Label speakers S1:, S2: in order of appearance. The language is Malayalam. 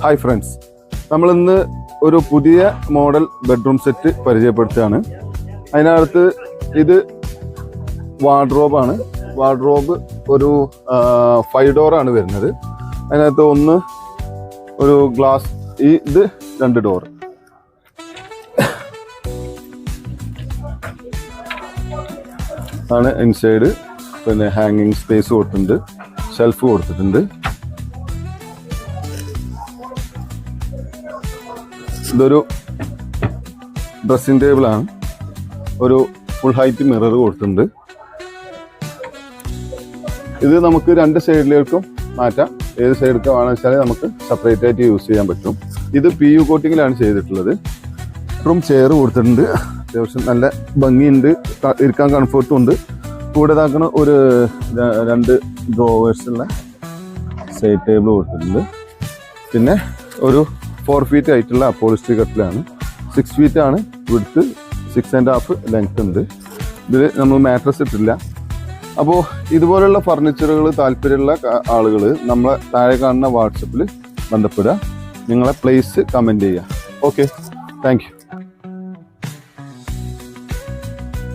S1: ഹായ് ഫ്രണ്ട്സ്, നമ്മളിന്ന് ഒരു പുതിയ മോഡൽ ബെഡ്റൂം സെറ്റ് പരിചയപ്പെടുത്തുകയാണ്. അതിനകത്ത് ഇത് വാർഡ്രോബാണ്. വാർഡ്രോബ് ഒരു 5 ഡോറാണ് വരുന്നത്. അതിനകത്ത് ഒന്ന് ഒരു ഗ്ലാസ്, ഇത് 2 ഡോർ. ആണ് ഇൻസൈഡ്. പിന്നെ ഹാങ്ങിങ് സ്പേസ് കൊടുത്തിട്ടുണ്ട്, ഷെൽഫ് കൊടുത്തിട്ടുണ്ട്. ഇതൊരു ഡ്രസ്സിംഗ് ടേബിളാണ്. ഒരു ഫുൾ ഹൈറ്റ് മിറർ കൊടുത്തിട്ടുണ്ട്. ഇത് നമുക്ക് 2 സൈഡിലേക്കും മാറ്റാം. ഏത് സൈഡിലേക്ക് വേണമെന്ന് വെച്ചാൽ നമുക്ക് സെപ്പറേറ്റ് ആയിട്ട് യൂസ് ചെയ്യാൻ പറ്റും. ഇത് PU കോട്ടിങ്ങിലാണ് ചെയ്തിട്ടുള്ളത്. റൂം ചെയർ കൊടുത്തിട്ടുണ്ട്. അത്യാവശ്യം നല്ല ഭംഗിയുണ്ട്, ഇരിക്കാൻ കംഫർട്ടും ഉണ്ട്. കൂടെ ഇതാക്കണ ഒരു 2 ഡ്രോവേഴ്സുള്ള സൈഡ് ടേബിൾ കൊടുത്തിട്ടുണ്ട്. പിന്നെ ഒരു 4 ഫീറ്റ് ആയിട്ടുള്ള അപ്പോളിസ്ട്രി കട്ടിലാണ്. 6 ഫീറ്റ് ആണ് വിഡ്ത്ത്, 6.5 ലെങ്ത് ഉണ്ട്. ഇതിൽ നമ്മൾ മാട്രസ് ഇട്ടില്ല. അപ്പോൾ ഇതുപോലുള്ള ഫർണിച്ചറുകൾ താല്പര്യമുള്ള ആളുകൾ നമ്മളെ താഴെ കാണുന്ന വാട്സപ്പിൽ ബന്ധപ്പെടുക. നിങ്ങളെ പ്ലേസ് കമൻറ്റ് ചെയ്യുക. Okay, thank you.